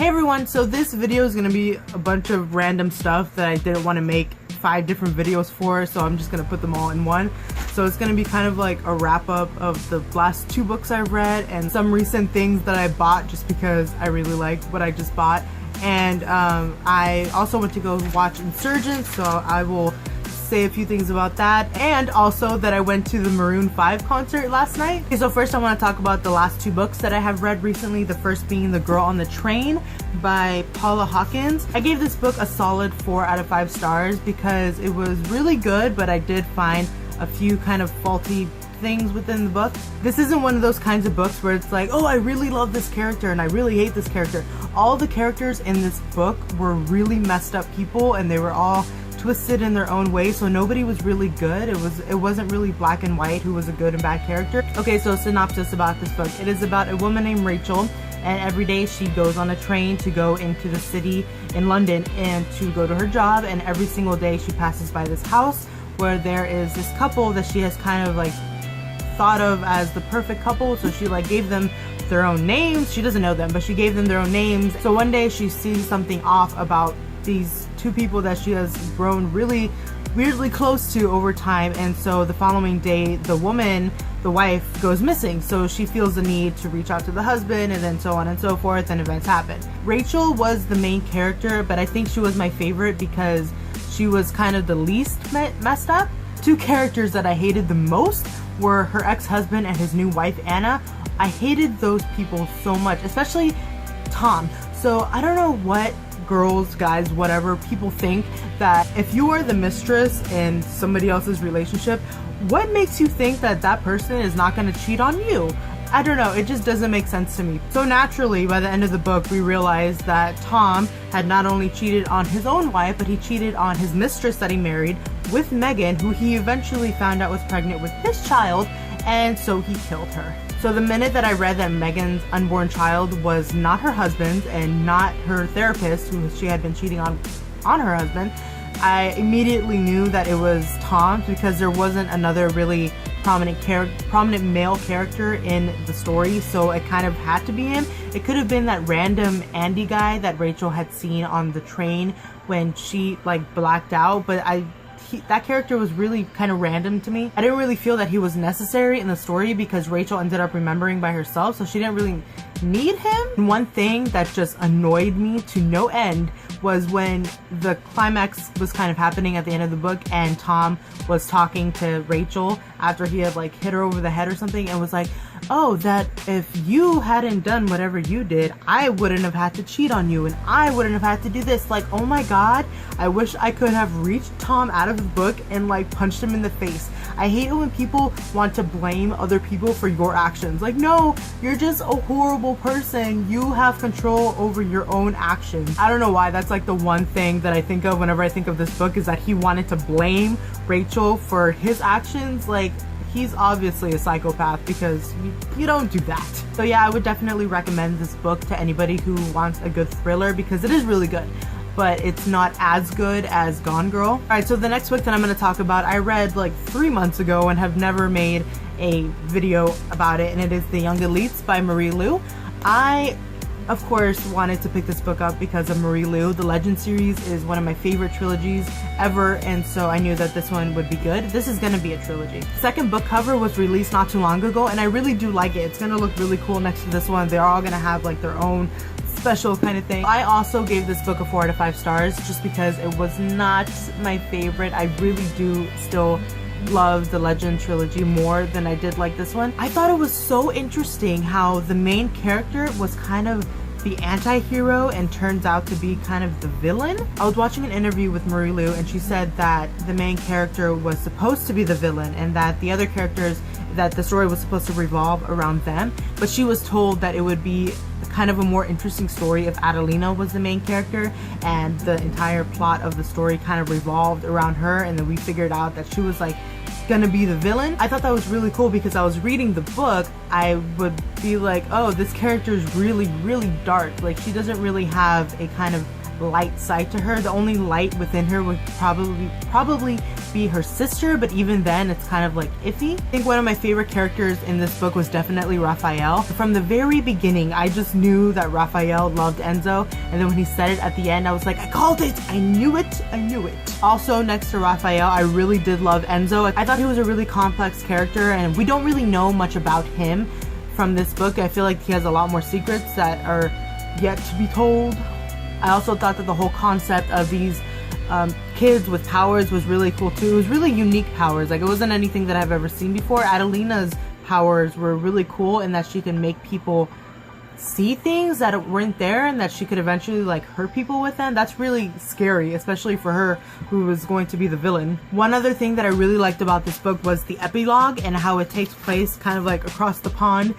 Hey everyone, so this video is going to be a bunch of random stuff that I didn't want to make 5 different videos for, so I'm just going to put them all in one. So it's going to be kind of like a wrap up of the last 2 books I've read and some recent things that I bought just because I really liked what I just bought. And I also went to go watch Insurgent, so I will say a few things about that, and also that I went to the Maroon 5 concert last night. Okay, so first I want to talk about the last 2 books that I have read recently, the first being The Girl on the Train by Paula Hawkins. I gave this book a solid 4 out of 5 stars because it was really good, but I did find a few kind of faulty things within the book. This isn't one of those kinds of books where it's like, oh, I really love this character and I really hate this character. All the characters in this book were really messed up people and they were all twisted in their own way, so nobody was really good. It wasn't really black and white who was a good and bad character. Okay, so synopsis about this book. It is about a woman named Rachel, and every day she goes on a train to go into the city in London and to go to her job, and every single day she passes by this house where there is this couple that she has kind of like thought of as the perfect couple, so she like gave them their own names. She doesn't know them, but she gave them their own names. So one day she sees something off about these 2 people that she has grown really weirdly close to over time, and so the following day the wife goes missing, so she feels the need to reach out to the husband, and then so on and so forth, and events happen. Rachel was the main character, but I think she was my favorite because she was kind of the least messed up. 2 characters that I hated the most were her ex-husband and his new wife Anna. I hated those people so much, especially Tom. So I don't know what girls, guys, whatever, people think that if you are the mistress in somebody else's relationship, what makes you think that that person is not going to cheat on you? I don't know, it just doesn't make sense to me. So naturally, by the end of the book, we realize that Tom had not only cheated on his own wife, but he cheated on his mistress that he married with Megan, who he eventually found out was pregnant with his child, and so he killed her. So the minute that I read that Megan's unborn child was not her husband's and not her therapist, who she had been cheating on her husband, I immediately knew that it was Tom, because there wasn't another really prominent male character in the story, so it kind of had to be him. It could have been that random Andy guy that Rachel had seen on the train when she like blacked out, but that character was really kind of random to me. I didn't really feel that he was necessary in the story because Rachel ended up remembering by herself, so she didn't really need him. And one thing that just annoyed me to no end was when the climax was kind of happening at the end of the book and Tom was talking to Rachel after he had like hit her over the head or something, and was like, oh, that if you hadn't done whatever you did, I wouldn't have had to cheat on you and I wouldn't have had to do this. Like, oh my god, I wish I could have reached Tom out of the book and like punched him in the face. I hate it when people want to blame other people for your actions. Like, no, you're just a horrible person. You have control over your own actions. I don't know why that's like the one thing that I think of whenever I think of this book, is that he wanted to blame Rachel for his actions. Like, he's obviously a psychopath because you don't do that. So yeah, I would definitely recommend this book to anybody who wants a good thriller because it is really good, but it's not as good as Gone Girl. Alright, so the next book that I'm going to talk about, I read like 3 months ago and have never made a video about it, and it is The Young Elites by Marie Lu. I, of course, wanted to pick this book up because of Marie Lu. The Legend series is one of my favorite trilogies ever, and so I knew that this one would be good. This is going to be a trilogy. The second book cover was released not too long ago, and I really do like it. It's going to look really cool next to this one. They're all going to have like their own special kind of thing. I also gave this book a 4 out of 5 stars just because it was not my favorite. I really do still love the Legend trilogy more than I did like this one. I thought it was so interesting how the main character was kind of the anti-hero and turns out to be kind of the villain. I was watching an interview with Marie Lu and she said that the main character was supposed to be the villain and that the other characters, that the story was supposed to revolve around them, but she was told that it would be kind of a more interesting story if Adelina was the main character and the entire plot of the story kind of revolved around her, and then we figured out that she was like gonna be the villain. I thought that was really cool because I was reading the book, I would be like, oh, this character is really, really dark. Like, she doesn't really have a kind of light side to her. The only light within her would probably be her sister, but even then it's kind of like iffy. I think one of my favorite characters in this book was definitely Raphael. From the very beginning, I just knew that Raphael loved Enzo, and then when he said it at the end, I was like, I called it! I knew it! I knew it! Also, next to Raphael, I really did love Enzo. I thought he was a really complex character, and we don't really know much about him from this book. I feel like he has a lot more secrets that are yet to be told. I also thought that the whole concept of these kids with powers was really cool too. It was really unique powers. Like, it wasn't anything that I've ever seen before. Adelina's powers were really cool in that she can make people see things that weren't there, and that she could eventually like hurt people with them. That's really scary, especially for her, who was going to be the villain. One other thing that I really liked about this book was the epilogue and how it takes place kind of like across the pond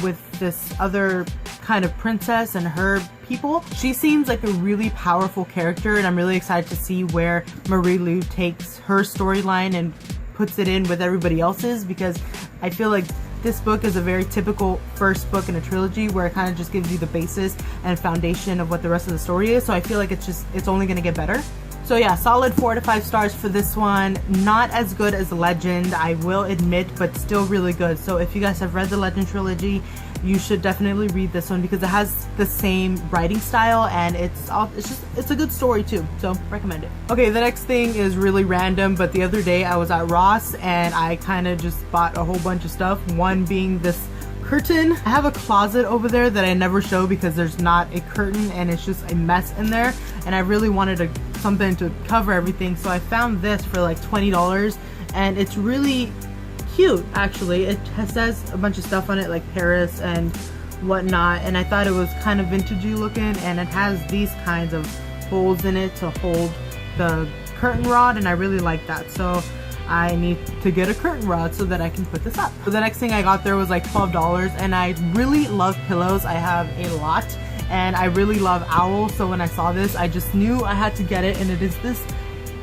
with this other kind of princess and her people. She seems like a really powerful character, and I'm really excited to see where Marie Lu takes her storyline and puts it in with everybody else's, because I feel like this book is a very typical first book in a trilogy where it kind of just gives you the basis and foundation of what the rest of the story is. So I feel like it's only going to get better. So yeah, solid 4 to 5 stars for this one. Not as good as Legend, I will admit, but still really good. So if you guys have read the Legend trilogy, you should definitely read this one because it has the same writing style, and it's a good story too, so recommend it. Okay, the next thing is really random, but the other day I was at Ross and I kind of just bought a whole bunch of stuff, one being this curtain. I have a closet over there that I never show because there's not a curtain and it's just a mess in there, and I really wanted something to cover everything, so I found this for like $20, and it's really cute actually. It says a bunch of stuff on it like Paris and whatnot, and I thought it was kind of vintagey looking, and it has these kinds of holes in it to hold the curtain rod, and I really like that, so I need to get a curtain rod so that I can put this up. So the next thing I got there was like $12, and I really love pillows. I have a lot, and I really love owls, so when I saw this I just knew I had to get it, and it is this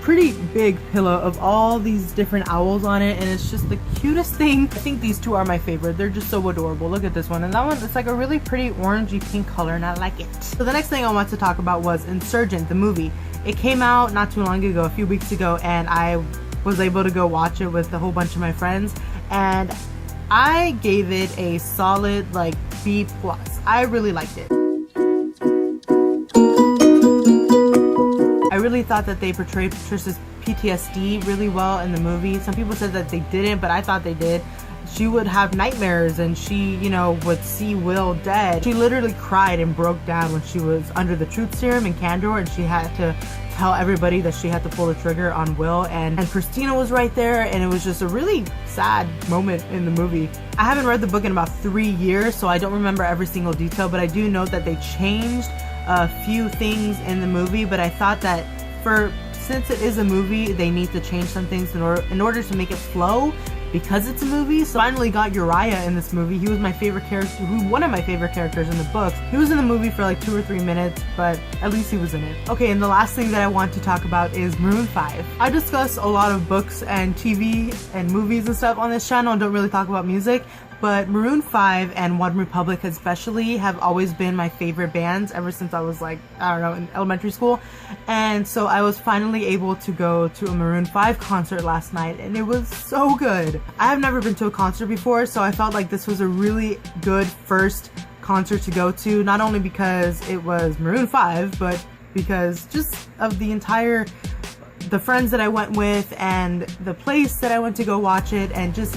pretty big pillow of all these different owls on it, and it's just the cutest thing. I think these two are my favorite. They're just so adorable. Look at this one, and that one, it's like a really pretty orangey pink color, and I like it. So the next thing I want to talk about was Insurgent, the movie. It came out not too long ago, a few weeks ago, and I was able to go watch it with a whole bunch of my friends, and I gave it a solid like B+. I really liked it. I really thought that they portrayed Patricia's PTSD really well in the movie. Some people said that they didn't, but I thought they did. She would have nightmares, and she, you know, would see Will dead. She literally cried and broke down when she was under the truth serum in Candor, and she had to tell everybody that she had to pull the trigger on Will, and Christina was right there, and it was just a really sad moment in the movie. I haven't read the book in about 3 years, so I don't remember every single detail, but I do know that they changed a few things in the movie, but I thought that since it is a movie, they need to change some things in order to make it flow, because it's a movie. So I finally got Uriah in this movie. He was my favorite character, one of my favorite characters in the books. He was in the movie for like 2 or 3 minutes, but at least he was in it. Okay, and the last thing that I want to talk about is Maroon 5. I discuss a lot of books and TV and movies and stuff on this channel and don't really talk about music, but Maroon 5 and One Republic especially have always been my favorite bands ever since I was like, I don't know, in elementary school. And so I was finally able to go to a Maroon 5 concert last night, and it was so good. I have never been to a concert before, so I felt like this was a really good first concert to go to, not only because it was Maroon 5, but because just of the friends that I went with and the place that I went to go watch it, and just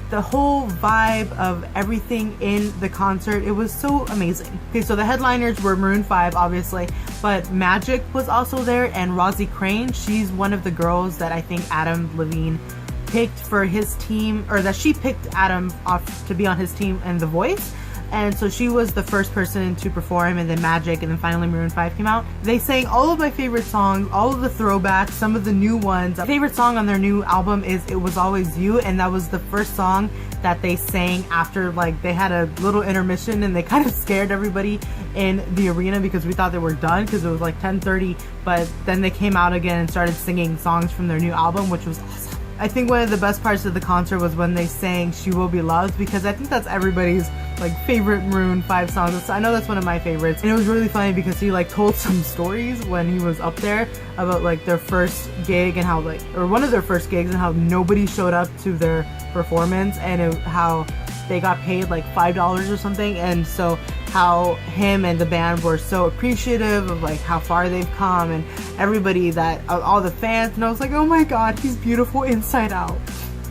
the whole vibe of everything in the concert. It was so amazing. Okay, so the headliners were Maroon 5, obviously, but Magic was also there, and Rosie Crane. She's one of the girls that I think Adam Levine picked for his team, or that she picked Adam off to be on his team in The Voice. And so she was the first person to perform, and then Magic, and then finally Maroon 5 came out. They sang all of my favorite songs, all of the throwbacks, some of the new ones. My favorite song on their new album is It Was Always You, and that was the first song that they sang after, like, they had a little intermission, and they kind of scared everybody in the arena because we thought they were done because it was like 10:30, but then they came out again and started singing songs from their new album, which was awesome. I think one of the best parts of the concert was when they sang She Will Be Loved, because I think that's everybody's like favorite Maroon 5 songs. I know that's one of my favorites, and it was really funny because he like told some stories when he was up there about like their first gig and how like, or one of their first gigs, and how nobody showed up to their performance, and how they got paid like $5 or something, and so how him and the band were so appreciative of like how far they've come, and everybody that all the fans, and I was like, oh my god, he's beautiful inside out.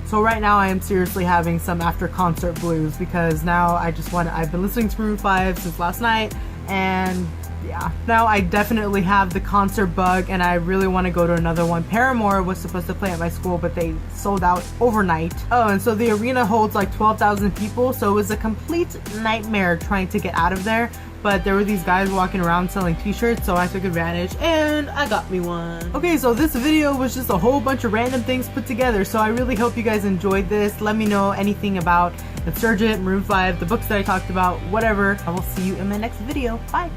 So right now I am seriously having some after concert blues, because now I've been listening to Maroon 5 since last night, and yeah, now I definitely have the concert bug, and I really want to go to another one. Paramore was supposed to play at my school, but they sold out overnight. Oh, and so the arena holds like 12,000 people, so it was a complete nightmare trying to get out of there. But there were these guys walking around selling t-shirts, so I took advantage and I got me one. Okay, so this video was just a whole bunch of random things put together, so I really hope you guys enjoyed this. Let me know anything about Insurgent, Maroon 5, the books that I talked about, whatever. I will see you in my next video. Bye!